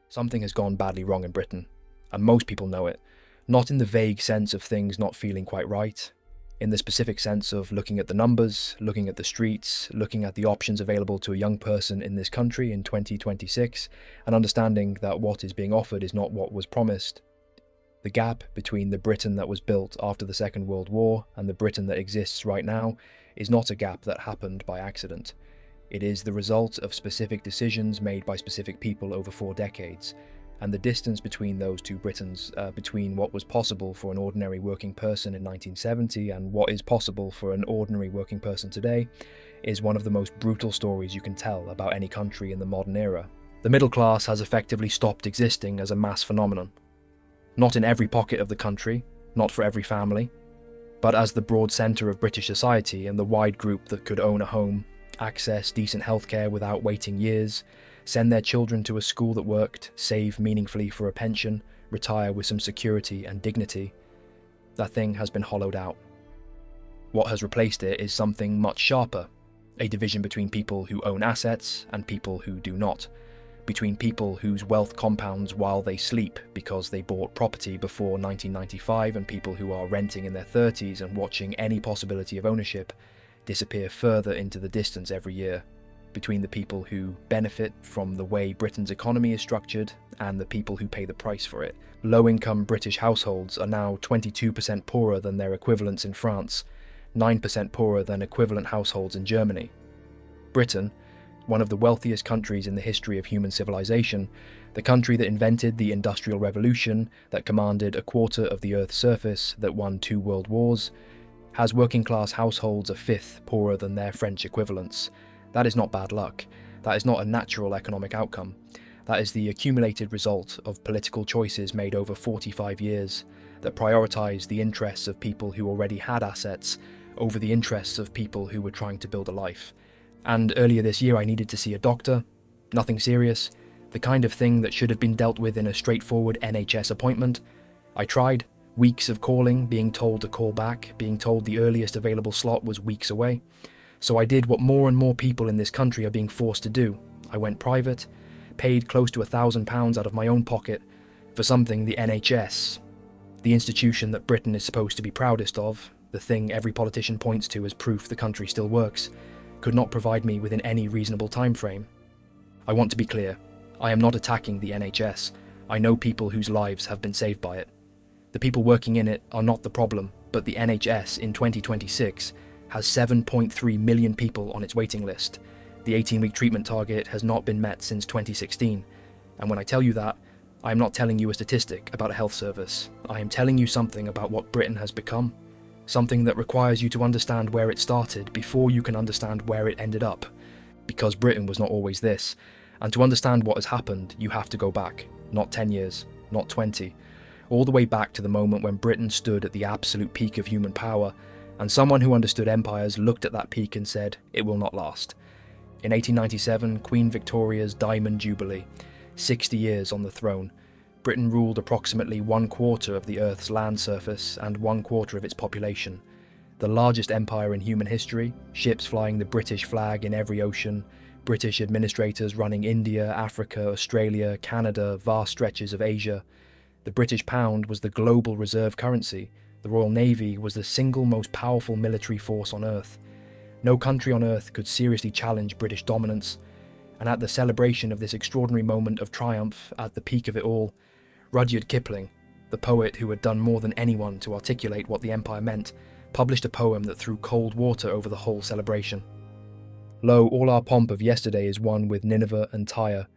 Something has gone badly wrong in Britain, and most people know it, not in the vague sense of things not feeling quite right, in the specific sense of looking at the numbers, looking at the streets, looking at the options available to a young person in this country in 2026, and understanding that what is being offered is not what was promised. The gap between the Britain that was built after the Second World War and the Britain that exists right now is not a gap that happened by accident. It is the result of specific decisions made by specific people over 4 decades, and the distance between those two Britons, between what was possible for an ordinary working person in 1970 and what is possible for an ordinary working person today, is one of the most brutal stories you can tell about any country in the modern era. The middle class has effectively stopped existing as a mass phenomenon. Not in every pocket of the country, not for every family, but as the broad centre of British society and the wide group that could own a home, access decent healthcare without waiting years, send their children to a school that worked, save meaningfully for a pension, retire with some security and dignity. That thing has been hollowed out. What has replaced it is something much sharper, a division between people who own assets and people who do not, between people whose wealth compounds while they sleep because they bought property before 1995 and people who are renting in their 30s and watching any possibility of ownership disappear further into the distance every year, between the people who benefit from the way Britain's economy is structured and the people who pay the price for it. Low-income British households are now 22% poorer than their equivalents in France, 9% poorer than equivalent households in Germany. Britain, one of the wealthiest countries in the history of human civilization, the country that invented the Industrial Revolution, that commanded a quarter of the Earth's surface, that won 2 world wars, has working-class households a fifth poorer than their French equivalents. That is not bad luck. That is not a natural economic outcome. That is the accumulated result of political choices made over 45 years that prioritized the interests of people who already had assets over the interests of people who were trying to build a life. And earlier this year I needed to see a doctor. Nothing serious. The kind of thing that should have been dealt with in a straightforward NHS appointment. I tried. Weeks of calling, being told to call back, being told the earliest available slot was weeks away. So I did what more and more people in this country are being forced to do. I went private, paid close to £1,000 out of my own pocket for something the NHS, the institution that Britain is supposed to be proudest of, the thing every politician points to as proof the country still works, could not provide me within any reasonable time frame. I want to be clear, I am not attacking the NHS. I know people whose lives have been saved by it. The people working in it are not the problem, but the NHS in 2026 has 7.3 million people on its waiting list. The 18-week treatment target has not been met since 2016. And when I tell you that, I am not telling you a statistic about a health service. I am telling you something about what Britain has become. Something that requires you to understand where it started before you can understand where it ended up. Because Britain was not always this. And to understand what has happened, you have to go back. Not 10 years, not 20. All the way back to the moment when Britain stood at the absolute peak of human power, and someone who understood empires looked at that peak and said, it will not last. In 1897, Queen Victoria's Diamond Jubilee, 60 years on the throne, Britain ruled approximately 1/4 of the Earth's land surface and 1/4 of its population. The largest empire in human history, ships flying the British flag in every ocean, British administrators running India, Africa, Australia, Canada, vast stretches of Asia. The British pound was the global reserve currency. The Royal Navy was the single most powerful military force on Earth. No country on Earth could seriously challenge British dominance, and at the celebration of this extraordinary moment of triumph, at the peak of it all, Rudyard Kipling, the poet who had done more than anyone to articulate what the empire meant, published a poem that threw cold water over the whole celebration. Lo, all our pomp of yesterday is one with Nineveh and Tyre.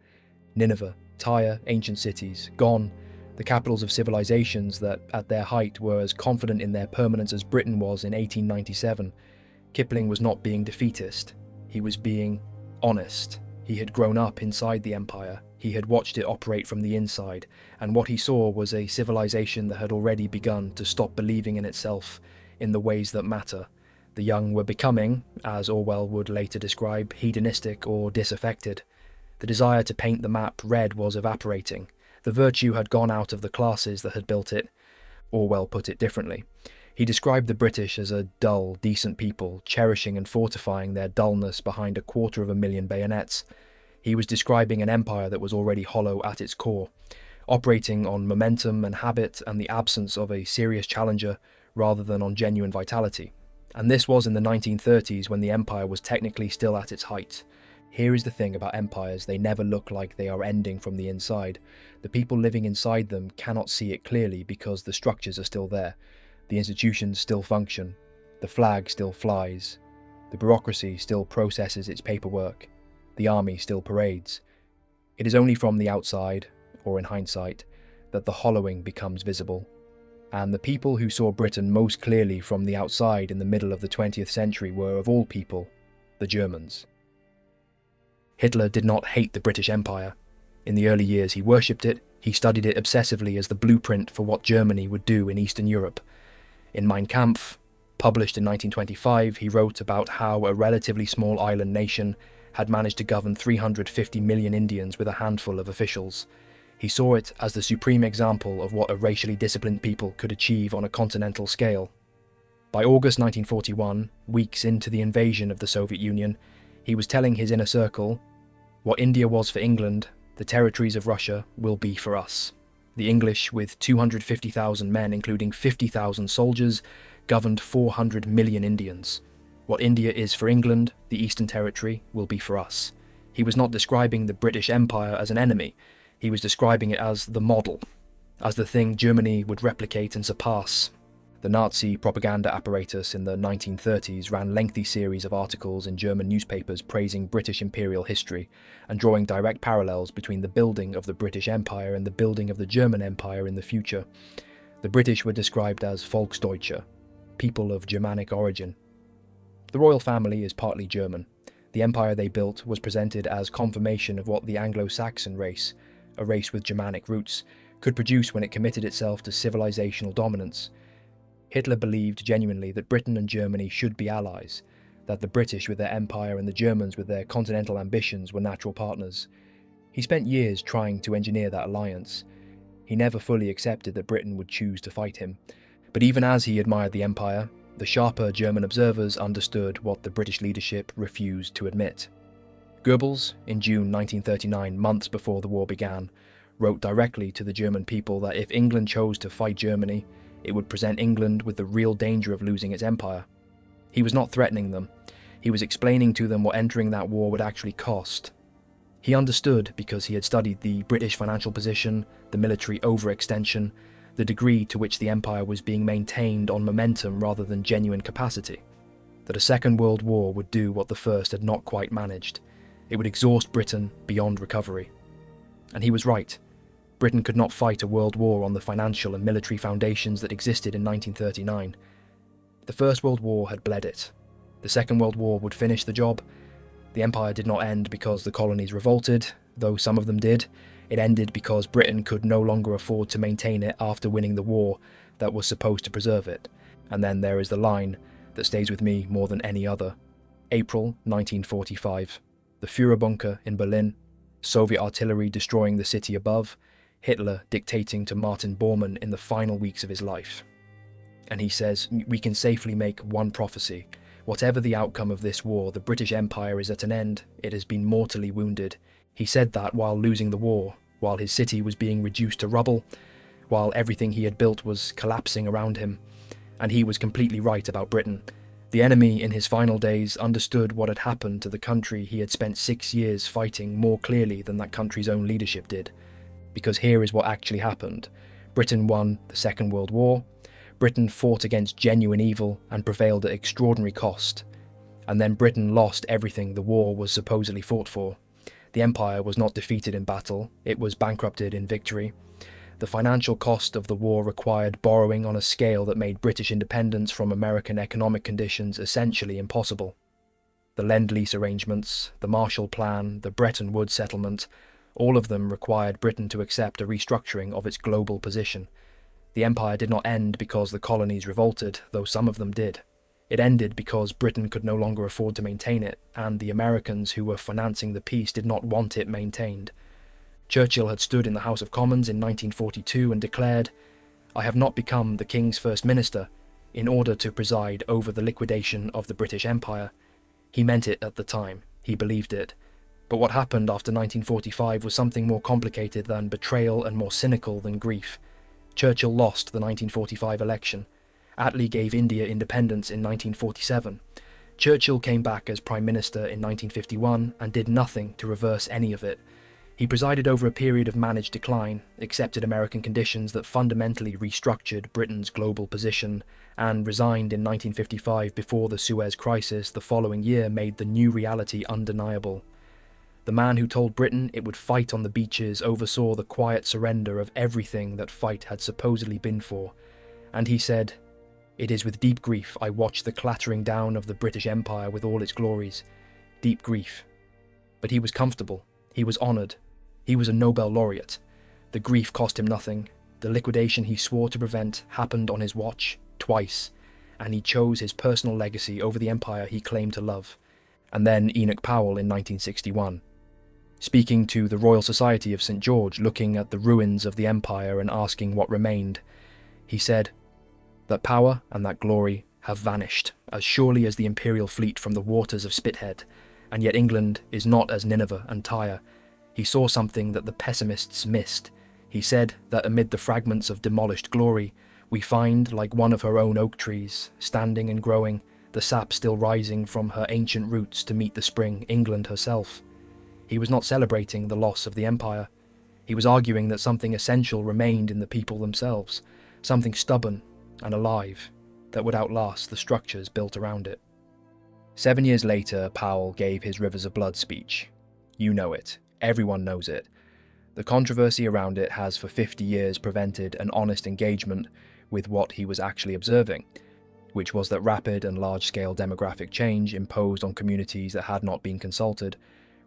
Nineveh, Tyre, ancient cities, gone, the capitals of civilizations that, at their height, were as confident in their permanence as Britain was in 1897. Kipling was not being defeatist. He was being honest. He had grown up inside the empire. He had watched it operate from the inside, and what he saw was a civilization that had already begun to stop believing in itself, in the ways that matter. The young were becoming, as Orwell would later describe, hedonistic or disaffected. The desire to paint the map red was evaporating. The virtue had gone out of the classes that had built it. Orwell put it differently. He described the British as a dull, decent people, cherishing and fortifying their dullness behind 250,000 bayonets. He was describing an empire that was already hollow at its core, operating on momentum and habit and the absence of a serious challenger rather than on genuine vitality. And this was in the 1930s when the empire was technically still at its height. Here is the thing about empires: they never look like they are ending from the inside. The people living inside them cannot see it clearly because the structures are still there. The institutions still function. The flag still flies. The bureaucracy still processes its paperwork. The army still parades. It is only from the outside, or in hindsight, that the hollowing becomes visible. And the people who saw Britain most clearly from the outside in the middle of the 20th century were, of all people, the Germans. Hitler did not hate the British Empire. In the early years he worshipped it. He studied it obsessively as the blueprint for what Germany would do in Eastern Europe. In Mein Kampf, published in 1925, he wrote about how a relatively small island nation had managed to govern 350 million Indians with a handful of officials. He saw it as the supreme example of what a racially disciplined people could achieve on a continental scale. By August 1941, weeks into the invasion of the Soviet Union, he was telling his inner circle, "What India was for England, the territories of Russia will be for us." The English, with 250,000 men, including 50,000 soldiers, governed 400 million Indians. What India is for England, the Eastern Territory, will be for us. He was not describing the British Empire as an enemy. He was describing it as the model, as the thing Germany would replicate and surpass. The Nazi propaganda apparatus in the 1930s ran lengthy series of articles in German newspapers praising British imperial history and drawing direct parallels between the building of the British Empire and the building of the German Empire in the future. The British were described as Volksdeutsche, people of Germanic origin. The royal family is partly German. The empire they built was presented as confirmation of what the Anglo-Saxon race, a race with Germanic roots, could produce when it committed itself to civilizational dominance. Hitler believed genuinely that Britain and Germany should be allies, that the British with their empire and the Germans with their continental ambitions were natural partners. He spent years trying to engineer that alliance. He never fully accepted that Britain would choose to fight him. But even as he admired the empire, the sharper German observers understood what the British leadership refused to admit. Goebbels, in June 1939, months before the war began, wrote directly to the German people that if England chose to fight Germany, it would present England with the real danger of losing its empire. He was not threatening them. He was explaining to them what entering that war would actually cost. He understood because he had studied the British financial position, the military overextension, the degree to which the empire was being maintained on momentum rather than genuine capacity, that a Second World War would do what the First had not quite managed. It would exhaust Britain beyond recovery. And he was right. Britain could not fight a world war on the financial and military foundations that existed in 1939. The First World War had bled it. The Second World War would finish the job. The empire did not end because the colonies revolted, though some of them did. It ended because Britain could no longer afford to maintain it after winning the war that was supposed to preserve it. And then there is the line that stays with me more than any other. April 1945. The Führerbunker in Berlin, Soviet artillery destroying the city above, Hitler dictating to Martin Bormann in the final weeks of his life. And he says, "We can safely make one prophecy. Whatever the outcome of this war, the British Empire is at an end. It has been mortally wounded." He said that while losing the war, while his city was being reduced to rubble, while everything he had built was collapsing around him. And he was completely right about Britain. The enemy in his final days understood what had happened to the country he had spent 6 years fighting more clearly than that country's own leadership did. Because here is what actually happened. Britain won the Second World War. Britain fought against genuine evil and prevailed at extraordinary cost. And then Britain lost everything the war was supposedly fought for. The empire was not defeated in battle, it was bankrupted in victory. The financial cost of the war required borrowing on a scale that made British independence from American economic conditions essentially impossible. The Lend-Lease arrangements, the Marshall Plan, the Bretton Woods settlement, all of them required Britain to accept a restructuring of its global position. The empire did not end because the colonies revolted, though some of them did. It ended because Britain could no longer afford to maintain it, and the Americans who were financing the peace did not want it maintained. Churchill had stood in the House of Commons in 1942 and declared, "I have not become the King's First Minister in order to preside over the liquidation of the British Empire." He meant it at the time. He believed it. But what happened after 1945 was something more complicated than betrayal and more cynical than grief. Churchill lost the 1945 election. Attlee gave India independence in 1947. Churchill came back as Prime Minister in 1951 and did nothing to reverse any of it. He presided over a period of managed decline, accepted American conditions that fundamentally restructured Britain's global position, and resigned in 1955 before the Suez Crisis the following year made the new reality undeniable. The man who told Britain it would fight on the beaches oversaw the quiet surrender of everything that fight had supposedly been for, and he said, "It is with deep grief I watch the clattering down of the British Empire with all its glories. Deep grief." But he was comfortable. He was honoured. He was a Nobel laureate. The grief cost him nothing. The liquidation he swore to prevent happened on his watch, twice, and he chose his personal legacy over the empire he claimed to love. And then Enoch Powell in 1961. Speaking to the Royal Society of St. George, looking at the ruins of the empire and asking what remained, he said, "That power and that glory have vanished as surely as the Imperial fleet from the waters of Spithead, and yet England is not as Nineveh and Tyre." He saw something that the pessimists missed. He said that amid the fragments of demolished glory, we find, like one of her own oak trees, standing and growing, the sap still rising from her ancient roots to meet the spring, England herself. He was not celebrating the loss of the empire. He was arguing that something essential remained in the people themselves, something stubborn and alive that would outlast the structures built around it. 7 years later, Powell gave his Rivers of Blood speech. You know it. Everyone knows it. The controversy around it has for 50 years prevented an honest engagement with what he was actually observing, which was that rapid and large-scale demographic change imposed on communities that had not been consulted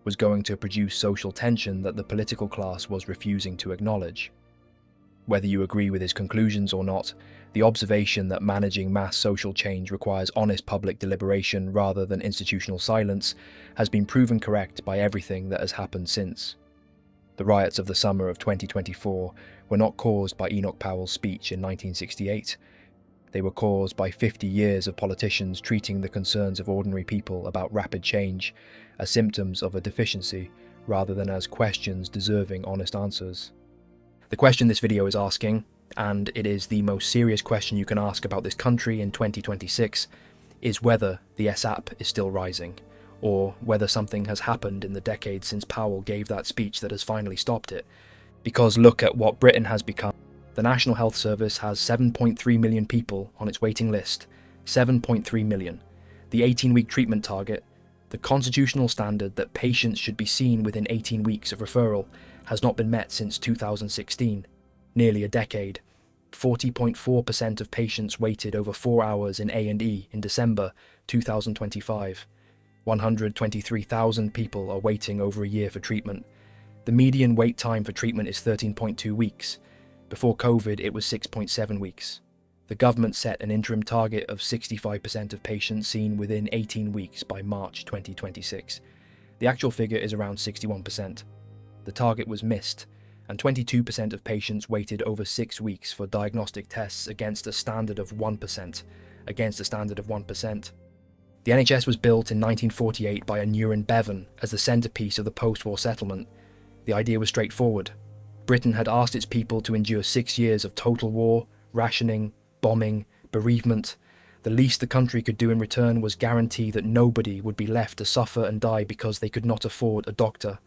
was going to produce social tension that the political class was refusing to acknowledge. Whether you agree with his conclusions or not, the observation that managing mass social change requires honest public deliberation rather than institutional silence has been proven correct by everything that has happened since. The riots of the summer of 2024 were not caused by Enoch Powell's speech in 1968. They were caused by 50 years of politicians treating the concerns of ordinary people about rapid change as symptoms of a deficiency rather than as questions deserving honest answers. The question this video is asking, and it is the most serious question you can ask about this country in 2026, is whether the SAP is still rising, or whether something has happened in the decades since Powell gave that speech that has finally stopped it. Because look at what Britain has become. The National Health Service has 7.3 million people on its waiting list. 7.3 million. The 18-week treatment target, the constitutional standard that patients should be seen within 18 weeks of referral, has not been met since 2016, nearly a decade. 40.4% of patients waited over 4 hours in A&E in December 2025. 123,000 people are waiting over a year for treatment. The median wait time for treatment is 13.2 weeks. Before COVID, it was 6.7 weeks. The government set an interim target of 65% of patients seen within 18 weeks by March 2026. The actual figure is around 61%. The target was missed, and 22% of patients waited over 6 weeks for diagnostic tests against a standard of 1%. The NHS was built in 1948 by Aneurin Bevan as the centrepiece of the post-war settlement. The idea was straightforward. Britain had asked its people to endure 6 years of total war, rationing, bombing, bereavement. The least the country could do in return was guarantee that nobody would be left to suffer and die because they could not afford a doctor.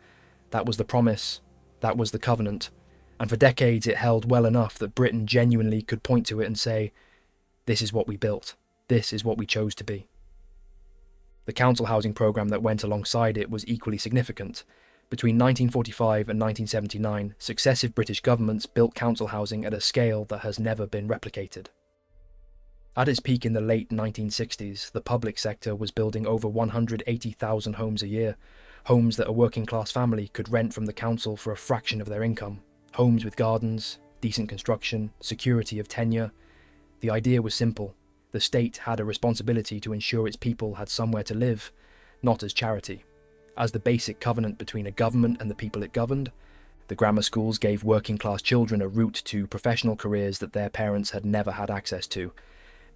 That was the promise. That was the covenant. And for decades it held well enough that Britain genuinely could point to it and say, "This is what we built. This is what we chose to be." The council housing programme that went alongside it was equally significant. Between 1945 and 1979, successive British governments built council housing at a scale that has never been replicated. At its peak in the late 1960s, the public sector was building over 180,000 homes a year, homes that a working-class family could rent from the council for a fraction of their income, homes with gardens, decent construction, security of tenure. The idea was simple. The state had a responsibility to ensure its people had somewhere to live, not as charity. As the basic covenant between a government and the people it governed, the grammar schools gave working-class children a route to professional careers that their parents had never had access to.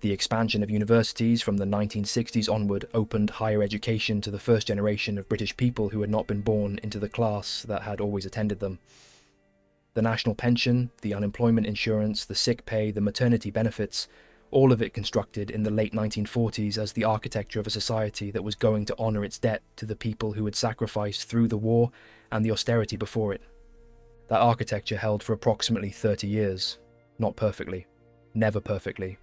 The expansion of universities from the 1960s onward opened higher education to the first generation of British people who had not been born into the class that had always attended them. The national pension, the unemployment insurance, the sick pay, the maternity benefits, all of it constructed in the late 1940s as the architecture of a society that was going to honour its debt to the people who had sacrificed through the war and the austerity before it. That architecture held for approximately 30 years. Not perfectly. Never perfectly.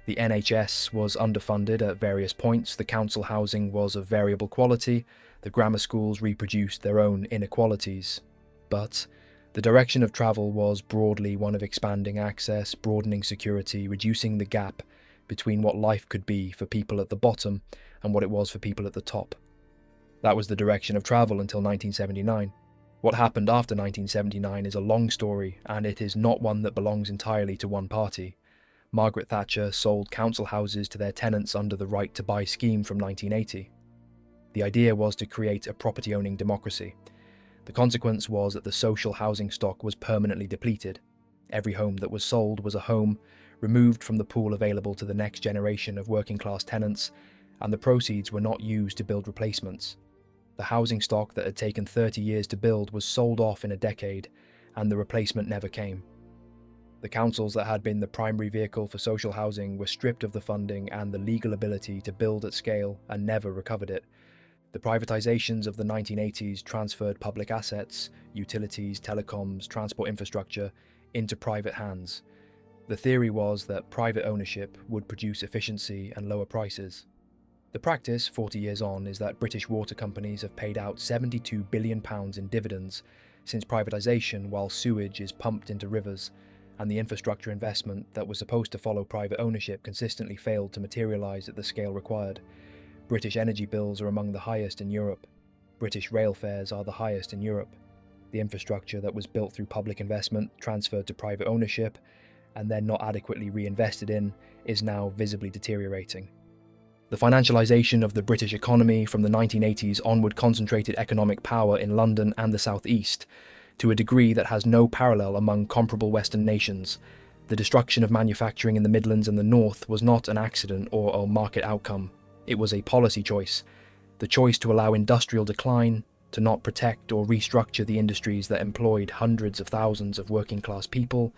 The NHS was underfunded at various points, the council housing was of variable quality, the grammar schools reproduced their own inequalities. But the direction of travel was broadly one of expanding access, broadening security, reducing the gap between what life could be for people at the bottom and what it was for people at the top. That was the direction of travel until 1979. What happened after 1979 is a long story, and it is not one that belongs entirely to one party. Margaret Thatcher sold council houses to their tenants under the Right to Buy scheme from 1980. The idea was to create a property-owning democracy. The consequence was that the social housing stock was permanently depleted. Every home that was sold was a home removed from the pool available to the next generation of working-class tenants, and the proceeds were not used to build replacements. The housing stock that had taken 30 years to build was sold off in a decade, and the replacement never came. The councils that had been the primary vehicle for social housing were stripped of the funding and the legal ability to build at scale and never recovered it. The privatizations of the 1980s transferred public assets, utilities, telecoms, transport infrastructure, into private hands. The theory was that private ownership would produce efficiency and lower prices. The practice, 40 years on, is that British water companies have paid out £72 billion in dividends since privatisation, while sewage is pumped into rivers, and the infrastructure investment that was supposed to follow private ownership consistently failed to materialise at the scale required. British energy bills are among the highest in Europe. British rail fares are the highest in Europe. The infrastructure that was built through public investment, transferred to private ownership, and then not adequately reinvested in, is now visibly deteriorating. The financialisation of the British economy from the 1980s onward concentrated economic power in London and the South East, to a degree that has no parallel among comparable Western nations. The destruction of manufacturing in the Midlands and the North was not an accident or a market outcome. It was a policy choice. The choice to allow industrial decline, to not protect or restructure the industries that employed hundreds of thousands of working-class people,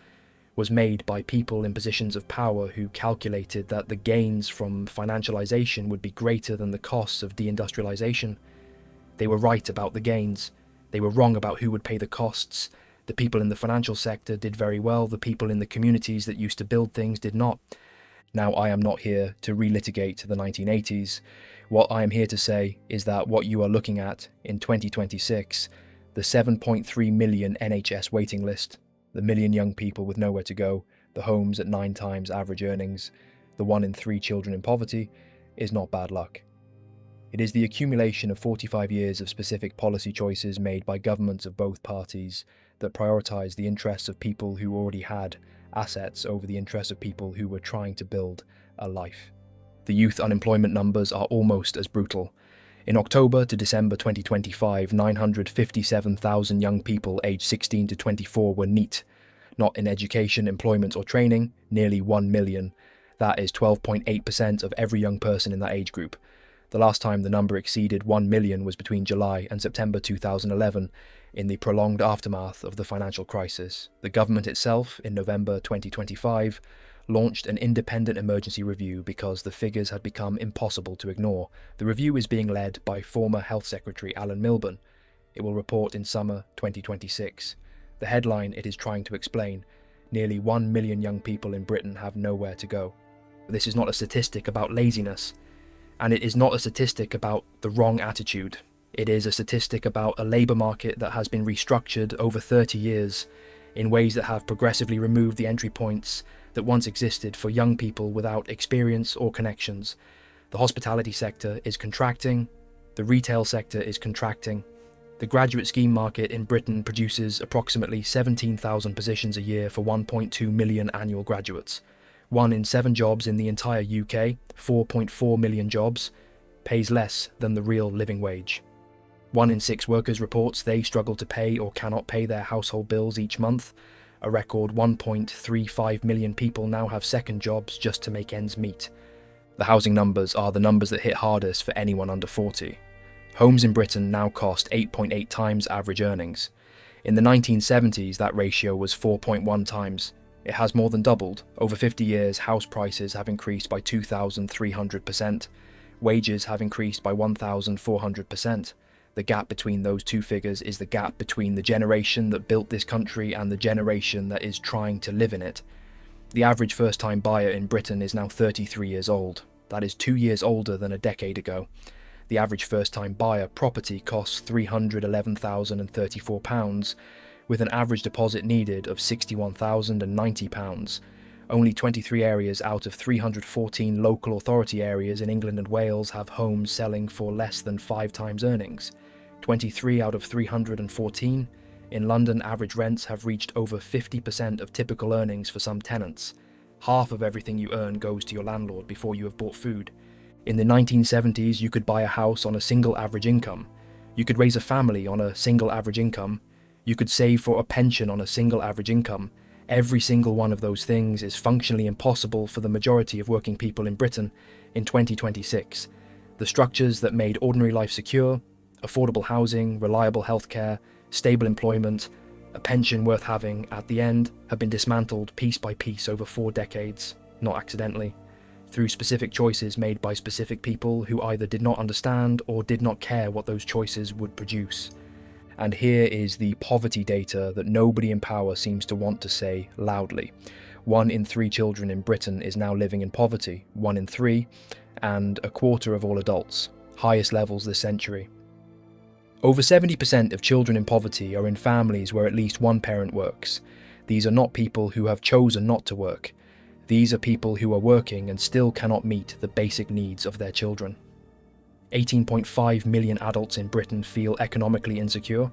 was made by people in positions of power who calculated that the gains from financialisation would be greater than the costs of deindustrialisation. They were right about the gains. They were wrong about who would pay the costs. The people in the financial sector did very well. The people in the communities that used to build things did not. Now, I am not here to relitigate the 1980s. What I am here to say is that what you are looking at in 2026, the 7.3 million NHS waiting list, the million young people with nowhere to go, the homes at 9 times average earnings, the 1 in 3 children in poverty, is not bad luck. It is the accumulation of 45 years of specific policy choices made by governments of both parties that prioritise the interests of people who already had assets over the interests of people who were trying to build a life. The youth unemployment numbers are almost as brutal. In October to December 2025, 957,000 young people aged 16 to 24 were NEET, not in education, employment or training, nearly 1 million. That is 12.8% of every young person in that age group. The last time the number exceeded 1 million was between July and September 2011, in the prolonged aftermath of the financial crisis. The government itself, in November 2025, launched an independent emergency review because the figures had become impossible to ignore. The review is being led by former Health Secretary Alan Milburn. It will report in summer 2026. The headline it is trying to explain: nearly 1 million young people in Britain have nowhere to go. This is not a statistic about laziness, and it is not a statistic about the wrong attitude. It is a statistic about a labour market that has been restructured over 30 years in ways that have progressively removed the entry points that once existed for young people without experience or connections. The hospitality sector is contracting, the retail sector is contracting. The graduate scheme market in Britain produces approximately 17,000 positions a year for 1.2 million annual graduates. 1 in 7 jobs in the entire UK, 4.4 million jobs, pays less than the real living wage. 1 in 6 workers reports they struggle to pay or cannot pay their household bills each month. A record 1.35 million people now have second jobs just to make ends meet. The housing numbers are the numbers that hit hardest for anyone under 40. Homes in Britain now cost 8.8 times average earnings. In the 1970s, that ratio was 4.1 times. It has more than doubled. Over 50 years, house prices have increased by 2,300%. Wages have increased by 1,400%. The gap between those two figures is the gap between the generation that built this country and the generation that is trying to live in it. The average first-time buyer in Britain is now 33 years old. That is 2 years older than a decade ago. The average first-time buyer property costs £311,034, with an average deposit needed of £61,090. Only 23 areas out of 314 local authority areas in England and Wales have homes selling for less than 5 times earnings. 23 out of 314. In London, average rents have reached over 50% of typical earnings for some tenants. Half of everything you earn goes to your landlord before you have bought food. In the 1970s, you could buy a house on a single average income. You could raise a family on a single average income. You could save for a pension on a single average income. Every single one of those things is functionally impossible for the majority of working people in Britain in 2026. The structures that made ordinary life secure, affordable housing, reliable healthcare, stable employment, a pension worth having at the end, have been dismantled piece by piece over 4 decades, not accidentally, through specific choices made by specific people who either did not understand or did not care what those choices would produce. And here is the poverty data that nobody in power seems to want to say loudly. 1 in 3 children in Britain is now living in poverty, 1 in 3, and a quarter of all adults, highest levels this century. Over 70% of children in poverty are in families where at least one parent works. These are not people who have chosen not to work. These are people who are working and still cannot meet the basic needs of their children. 18.5 million adults in Britain feel economically insecure.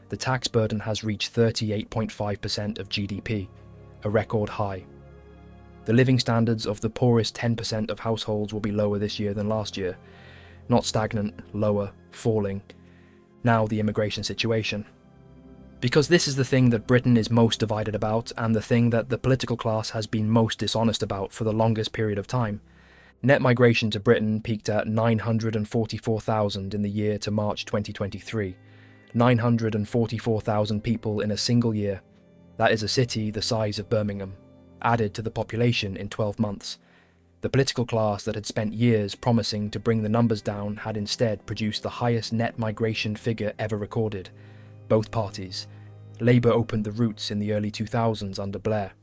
The tax burden has reached 38.5% of GDP, a record high. The living standards of the poorest 10% of households will be lower this year than last year. Not stagnant, lower, falling. Now the immigration situation. Because this is the thing that Britain is most divided about, and the thing that the political class has been most dishonest about for the longest period of time. Net migration to Britain peaked at 944,000 in the year to March 2023. 944,000 people in a single year. That is a city the size of Birmingham, added to the population in 12 months. The political class that had spent years promising to bring the numbers down had instead produced the highest net migration figure ever recorded. Both parties. Labour opened the routes in the early 2000s under Blair.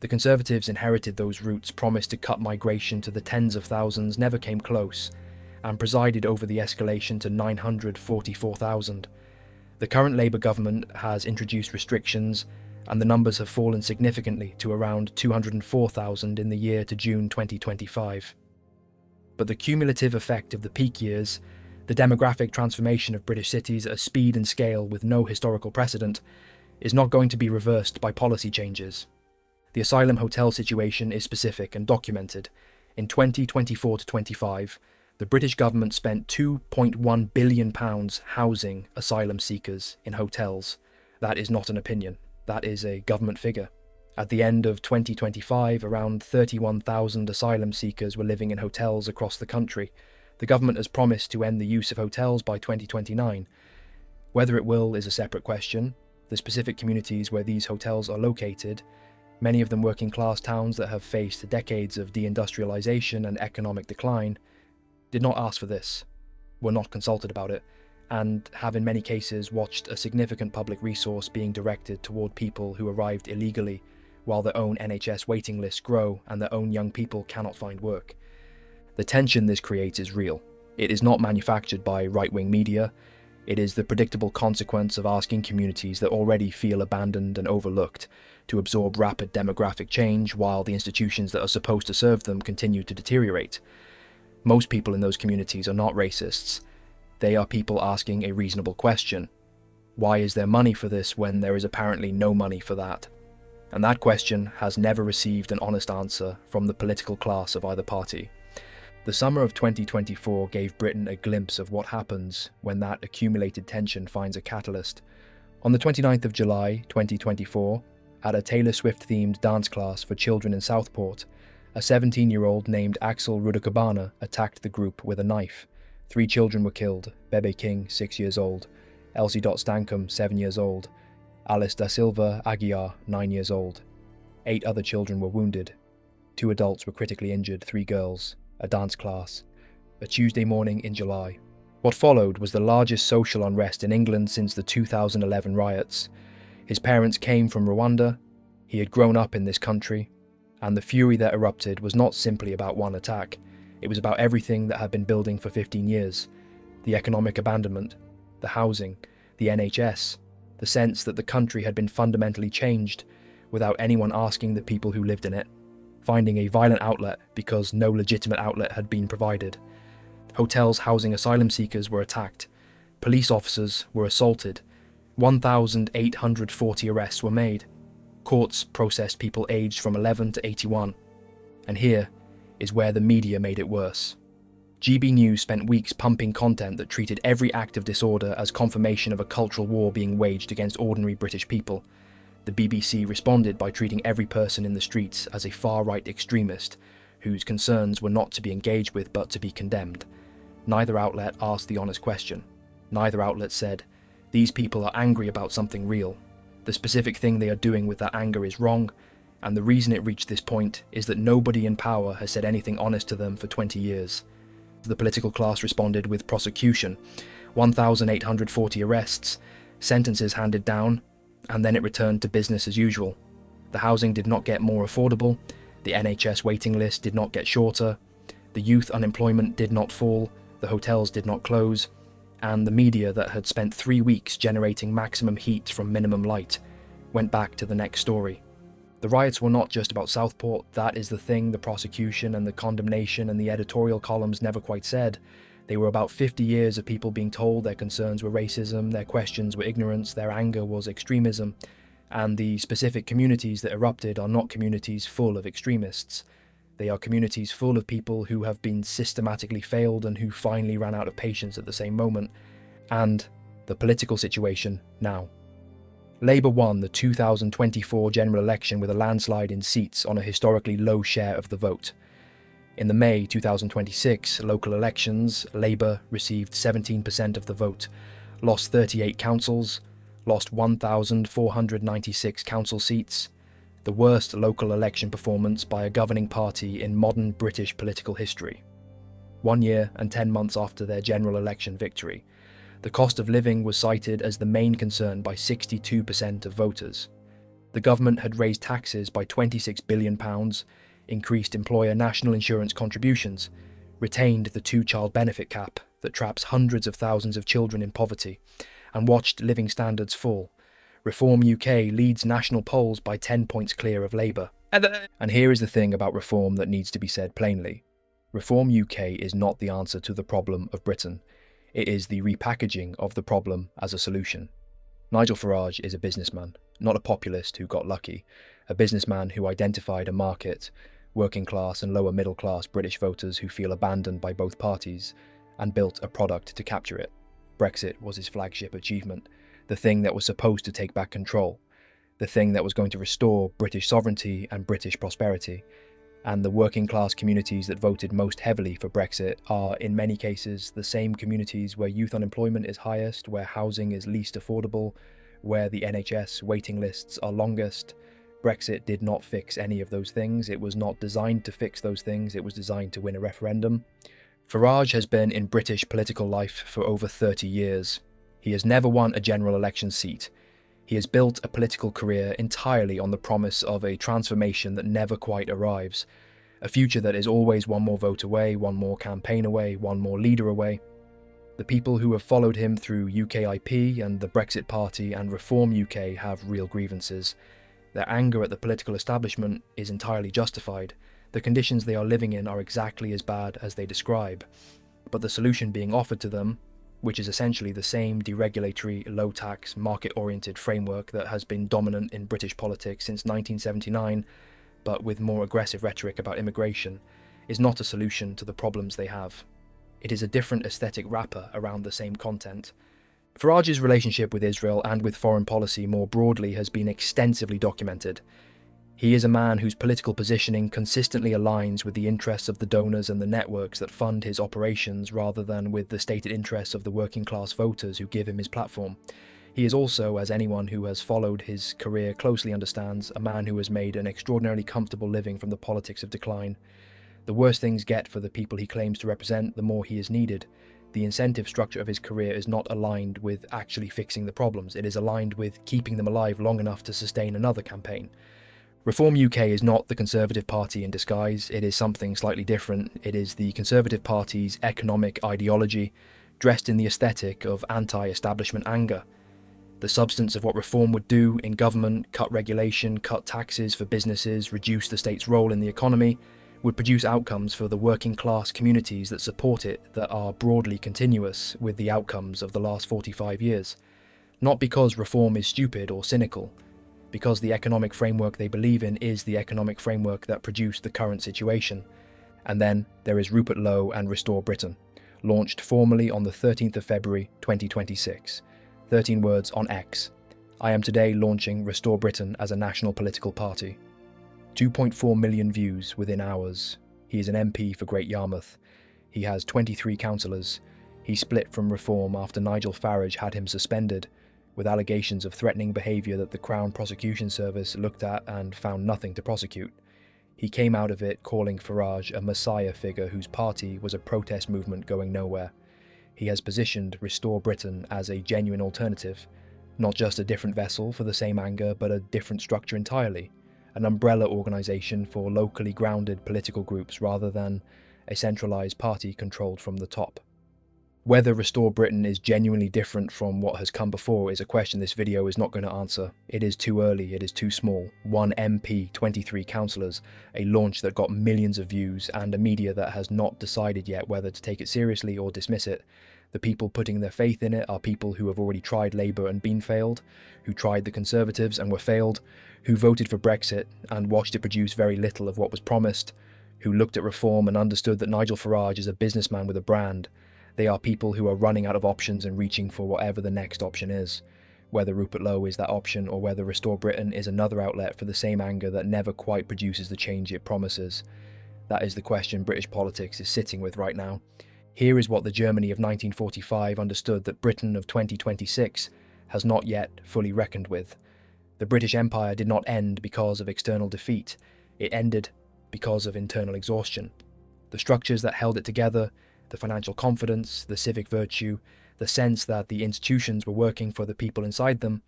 The Conservatives inherited those routes, promised to cut migration to the tens of thousands, never came close, and presided over the escalation to 944,000. The current Labour government has introduced restrictions, and the numbers have fallen significantly to around 204,000 in the year to June 2025. But the cumulative effect of the peak years, the demographic transformation of British cities at a speed and scale with no historical precedent, is not going to be reversed by policy changes. The asylum hotel situation is specific and documented. In 2024-25, the British government spent £2.1 billion housing asylum seekers in hotels. That is not an opinion. That is a government figure. At the end of 2025, around 31,000 asylum seekers were living in hotels across the country. The government has promised to end the use of hotels by 2029. Whether it will is a separate question. The specific communities where these hotels are located, many of them working-class towns that have faced decades of deindustrialisation and economic decline, did not ask for this, were not consulted about it, and have in many cases watched a significant public resource being directed toward people who arrived illegally, while their own NHS waiting lists grow and their own young people cannot find work. The tension this creates is real. It is not manufactured by right-wing media. It is the predictable consequence of asking communities that already feel abandoned and overlooked to absorb rapid demographic change while the institutions that are supposed to serve them continue to deteriorate. Most people in those communities are not racists. They are people asking a reasonable question. Why is there money for this when there is apparently no money for that? And that question has never received an honest answer from the political class of either party. The summer of 2024 gave Britain a glimpse of what happens when that accumulated tension finds a catalyst. On the 29th of July, 2024, at a Taylor Swift-themed dance class for children in Southport, a 17-year-old named Axel Rudakabana attacked the group with a knife. 3 children were killed: Bebe King, 6 years old, Elsie Stankham, 7 years old, Alice da Silva Aguiar, 9 years old. 8 other children were wounded. 2 adults were critically injured, 3 girls. A dance class. A Tuesday morning in July. What followed was the largest social unrest in England since the 2011 riots. His parents came from Rwanda, he had grown up in this country, and the fury that erupted was not simply about one attack. It was about everything that had been building for 15 years. The economic abandonment, the housing, the NHS, the sense that the country had been fundamentally changed without anyone asking the people who lived in it, finding a violent outlet because no legitimate outlet had been provided. Hotels housing asylum seekers were attacked. Police officers were assaulted. 1,840 arrests were made. Courts processed people aged from 11 to 81. And here is where the media made it worse. GB News spent weeks pumping content that treated every act of disorder as confirmation of a cultural war being waged against ordinary British people. The BBC responded by treating every person in the streets as a far-right extremist whose concerns were not to be engaged with but to be condemned. Neither outlet asked the honest question. Neither outlet said, "These people are angry about something real. The specific thing they are doing with that anger is wrong, and the reason it reached this point is that nobody in power has said anything honest to them for 20 years. The political class responded with prosecution, 1,840 arrests, sentences handed down, and then it returned to business as usual. The housing did not get more affordable, the NHS waiting list did not get shorter, the youth unemployment did not fall, the hotels did not close, and the media that had spent 3 weeks generating maximum heat from minimum light went back to the next story. The riots were not just about Southport. That is the thing the prosecution and the condemnation and the editorial columns never quite said. They were about 50 years of people being told their concerns were racism, their questions were ignorance, their anger was extremism, and the specific communities that erupted are not communities full of extremists. They are communities full of people who have been systematically failed and who finally ran out of patience at the same moment. And the political situation now. Labour won the 2024 general election with a landslide in seats on a historically low share of the vote. In the May 2026 local elections, Labour received 17% of the vote, lost 38 councils, lost 1,496 council seats, the worst local election performance by a governing party in modern British political history. 1 year and 10 months after their general election victory, the cost of living was cited as the main concern by 62% of voters. The government had raised taxes by £26 billion, increased employer national insurance contributions, retained the 2-child benefit cap that traps hundreds of thousands of children in poverty, and watched living standards fall. Reform UK leads national polls by 10 points clear of Labour. And here is the thing about reform that needs to be said plainly. Reform UK is not the answer to the problem of Britain. It is the repackaging of the problem as a solution. Nigel Farage is a businessman, not a populist who got lucky, a businessman who identified a market, working class and lower middle class British voters who feel abandoned by both parties, and built a product to capture it. Brexit was his flagship achievement, the thing that was supposed to take back control, the thing that was going to restore British sovereignty and British prosperity. And the working class communities that voted most heavily for Brexit are, in many cases, the same communities where youth unemployment is highest, where housing is least affordable, where the NHS waiting lists are longest. Brexit did not fix any of those things. It was not designed to fix those things. It was designed to win a referendum. Farage has been in British political life for over 30 years. He has never won a general election seat. He has built a political career entirely on the promise of a transformation that never quite arrives, a future that is always one more vote away, one more campaign away, one more leader away. The people who have followed him through UKIP and the Brexit Party and Reform UK have real grievances. Their anger at the political establishment is entirely justified. The conditions they are living in are exactly as bad as they describe. But the solution being offered to them, which is essentially the same deregulatory, low-tax, market-oriented framework that has been dominant in British politics since 1979, but with more aggressive rhetoric about immigration, is not a solution to the problems they have. It is a different aesthetic wrapper around the same content. Farage's relationship with Israel and with foreign policy more broadly has been extensively documented. He is a man whose political positioning consistently aligns with the interests of the donors and the networks that fund his operations rather than with the stated interests of the working class voters who give him his platform. He is also, as anyone who has followed his career closely understands, a man who has made an extraordinarily comfortable living from the politics of decline. The worse things get for the people he claims to represent, the more he is needed. The incentive structure of his career is not aligned with actually fixing the problems. It is aligned with keeping them alive long enough to sustain another campaign. Reform UK is not the Conservative Party in disguise. It is something slightly different. It is the Conservative Party's economic ideology, dressed in the aesthetic of anti-establishment anger. The substance of what reform would do in government, cut regulation, cut taxes for businesses, reduce the state's role in the economy, would produce outcomes for the working class communities that support it that are broadly continuous with the outcomes of the last 45 years. Not because reform is stupid or cynical, because the economic framework they believe in is the economic framework that produced the current situation. And then there is Rupert Lowe and Restore Britain, launched formally on the 13th of February 2026. 13 words on X. I am today launching Restore Britain as a national political party. 2.4 million views within hours. He is an MP for Great Yarmouth. He has 23 councillors. He split from Reform after Nigel Farage had him suspended, with allegations of threatening behaviour that the Crown Prosecution Service looked at and found nothing to prosecute. He came out of it calling Farage a messiah figure whose party was a protest movement going nowhere. He has positioned Restore Britain as a genuine alternative, not just a different vessel for the same anger, but a different structure entirely, an umbrella organisation for locally grounded political groups rather than a centralised party controlled from the top. Whether Restore Britain is genuinely different from what has come before is a question this video is not going to answer. It is too early, it is too small. 1 MP, 23 councillors, a launch that got millions of views, and a media that has not decided yet whether to take it seriously or dismiss it. The people putting their faith in it are people who have already tried Labour and been failed, who tried the Conservatives and were failed, who voted for Brexit and watched it produce very little of what was promised, who looked at Reform and understood that Nigel Farage is a businessman with a brand. They are people who are running out of options and reaching for whatever the next option is, whether Rupert Lowe is that option or whether Restore Britain is another outlet for the same anger that never quite produces the change it promises. That is the question British politics is sitting with right now. Here is what the Germany of 1945 understood that Britain of 2026 has not yet fully reckoned with. The British Empire did not end because of external defeat. It ended because of internal exhaustion. The structures that held it together, the financial confidence, the civic virtue, the sense that the institutions were working for the people inside them,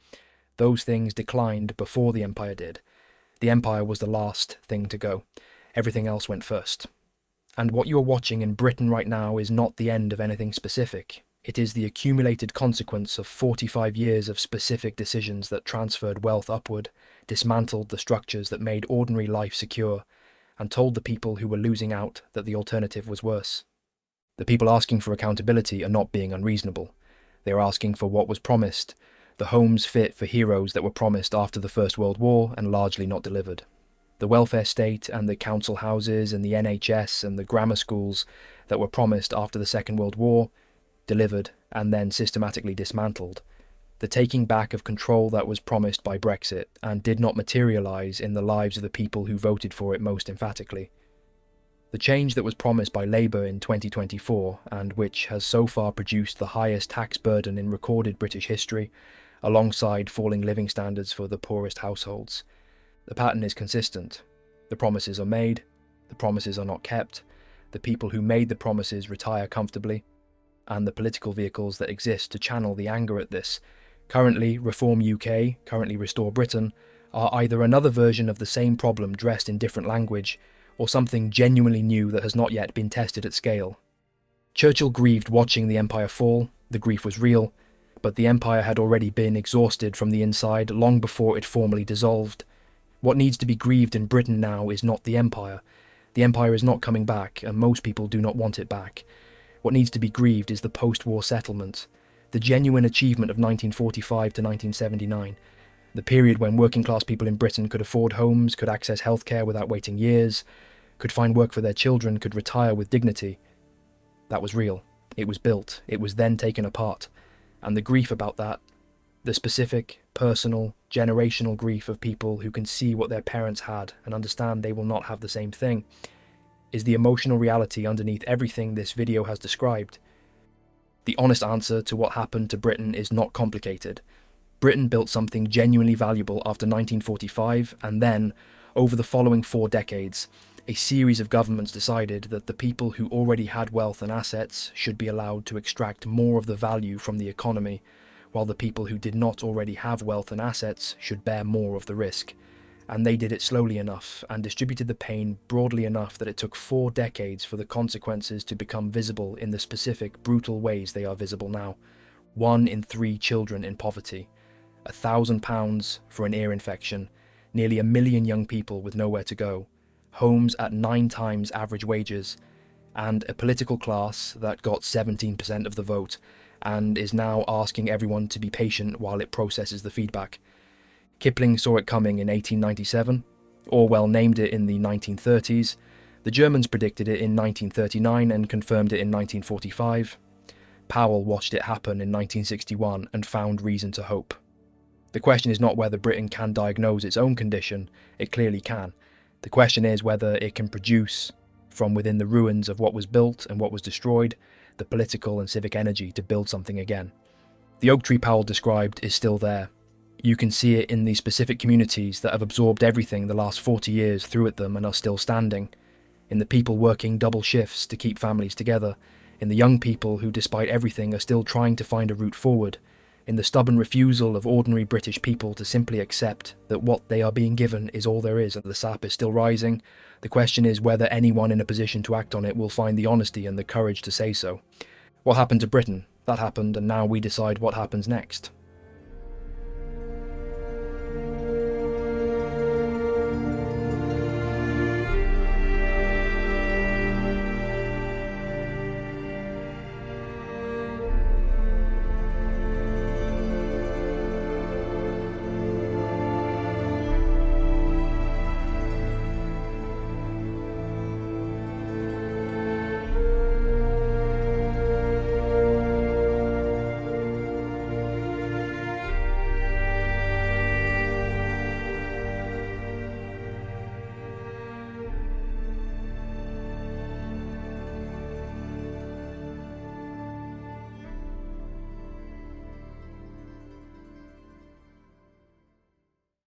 those things declined before the empire did. The empire was the last thing to go. Everything else went first. And what you are watching in Britain right now is not the end of anything specific. It is the accumulated consequence of 45 years of specific decisions that transferred wealth upward, dismantled the structures that made ordinary life secure, and told the people who were losing out that the alternative was worse. The people asking for accountability are not being unreasonable. They are asking for what was promised, the homes fit for heroes that were promised after the First World War and largely not delivered. The welfare state and the council houses and the NHS and the grammar schools that were promised after the Second World War, delivered and then systematically dismantled. The taking back of control that was promised by Brexit and did not materialise in the lives of the people who voted for it most emphatically. The change that was promised by Labour in 2024 and which has so far produced the highest tax burden in recorded British history, alongside falling living standards for the poorest households. The pattern is consistent. The promises are made, the promises are not kept, the people who made the promises retire comfortably, and the political vehicles that exist to channel the anger at this, currently Reform UK, currently Restore Britain, are either another version of the same problem dressed in different language, or something genuinely new that has not yet been tested at scale. Churchill grieved watching the empire fall, the grief was real, but the empire had already been exhausted from the inside long before it formally dissolved. What needs to be grieved in Britain now is not the empire. The empire is not coming back, and most people do not want it back. What needs to be grieved is the post-war settlement, the genuine achievement of 1945 to 1979, the period when working-class people in Britain could afford homes, could access healthcare without waiting years, could find work for their children, could retire with dignity. That was real. It was built. It was then taken apart. And the grief about that, the specific, personal, generational grief of people who can see what their parents had and understand they will not have the same thing, is the emotional reality underneath everything this video has described. The honest answer to what happened to Britain is not complicated. Britain built something genuinely valuable after 1945, and then, over the following 4 decades, a series of governments decided that the people who already had wealth and assets should be allowed to extract more of the value from the economy, while the people who did not already have wealth and assets should bear more of the risk. And they did it slowly enough and distributed the pain broadly enough that it took 4 decades for the consequences to become visible in the specific, brutal ways they are visible now. 1 in 3 children in poverty, £1,000 for an ear infection, nearly 1 million young people with nowhere to go, homes at 9 times average wages, and a political class that got 17% of the vote and is now asking everyone to be patient while it processes the feedback. Kipling saw it coming in 1897, Orwell named it in the 1930s, the Germans predicted it in 1939 and confirmed it in 1945. Powell watched it happen in 1961 and found reason to hope. The question is not whether Britain can diagnose its own condition, it clearly can. The question is whether it can produce, from within the ruins of what was built and what was destroyed, the political and civic energy to build something again. The oak tree Powell described is still there. You can see it in the specific communities that have absorbed everything the last 40 years threw at them and are still standing, in the people working double shifts to keep families together, in the young people who despite everything are still trying to find a route forward, in the stubborn refusal of ordinary British people to simply accept that what they are being given is all there is and the sap is still rising. The question is whether anyone in a position to act on it will find the honesty and the courage to say so. What happened to Britain? That happened, and now we decide what happens next.